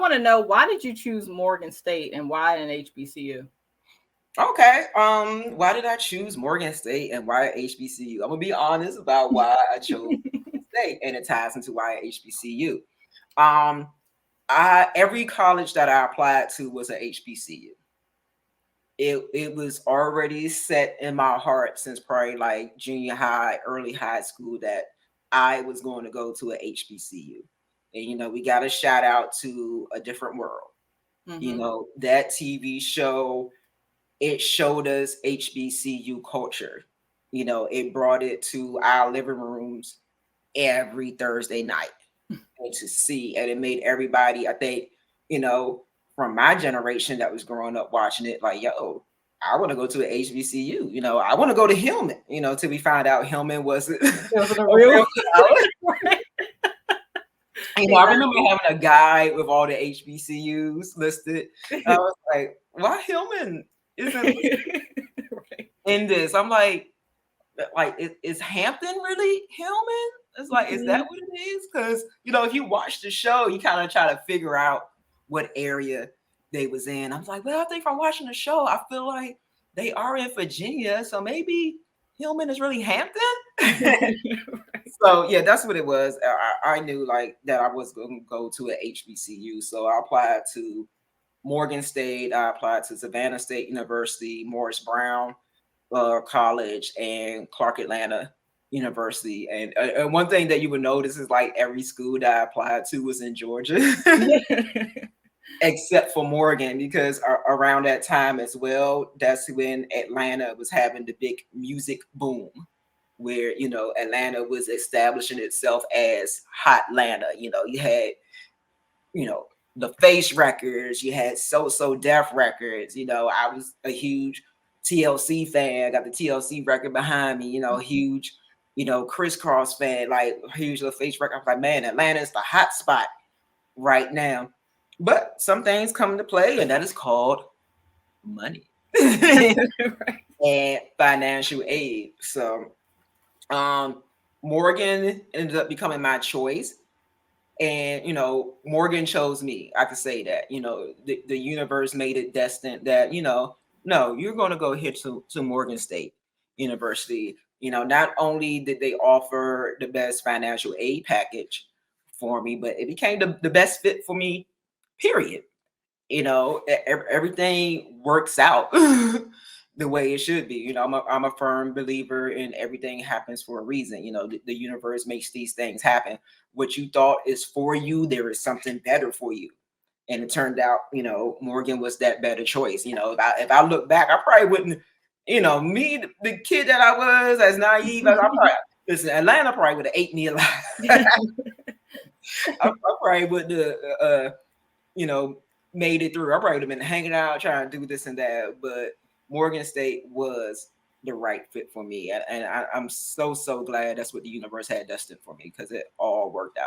want to know, why did you choose Morgan State and why an HBCU? Okay. Why did I choose Morgan State and why HBCU? I'm gonna be honest about why I chose Morgan State, and it ties into why HBCU. Um, every college that I applied to was a HBCU. It was already set in my heart since probably like junior high, early high school, that I was going to go to a HBCU. And we got a shout out to A Different World. That TV show, it showed us HBCU culture. It brought it to our living rooms every Thursday night and to see, and it made everybody, I think, from my generation that was growing up watching it, like, yo, I want to go to an HBCU. I want to go to Hillman, till we find out Hillman wasn't a real college. I remember having a guide with all the HBCUs listed. I was like, why Hillman isn't in this? I'm like, is Hampton really Hillman? It's like, is that what it is? Because, if you watch the show, you kind of try to figure out what area they was in. I was like, well, I think from watching the show, I feel like they are in Virginia. So maybe Hillman is really Hampton. So yeah, that's what it was. I knew like that I was going to go to an HBCU. So I applied to Morgan State. I applied to Savannah State University, Morris Brown College, and Clark Atlanta University. And one thing that you would notice is like every school that I applied to was in Georgia, except for Morgan, because around that time as well, that's when Atlanta was having the big music boom, where Atlanta was establishing itself as Hot Atlanta. You had the Face records, you had So Def records. I was a huge TLC fan. I got the TLC record behind me. Huge Crisscross fan, like huge The Face record. I was like, man, Atlanta is the hot spot right now. But some things come into play, and that is called money and financial aid. So Morgan ended up becoming my choice. And Morgan chose me. I could say that. The universe made it destined that no, you're going to go here to Morgan State University. Not only did they offer the best financial aid package for me, but it became the best fit for me, period. Everything works out the way it should be. I'm a firm believer in everything happens for a reason. The universe makes these things happen. What you thought is for you, there is something better for you. And it turned out, Morgan was that better choice. If I look back, I probably wouldn't, me, the kid that I was, as naive as listen, Atlanta probably would have ate me alive. I probably wouldn't have, made it through. I probably would have been hanging out, trying to do this and that. But Morgan State was the right fit for me. And I'm so glad that's what the universe had destined for me, because it all worked out.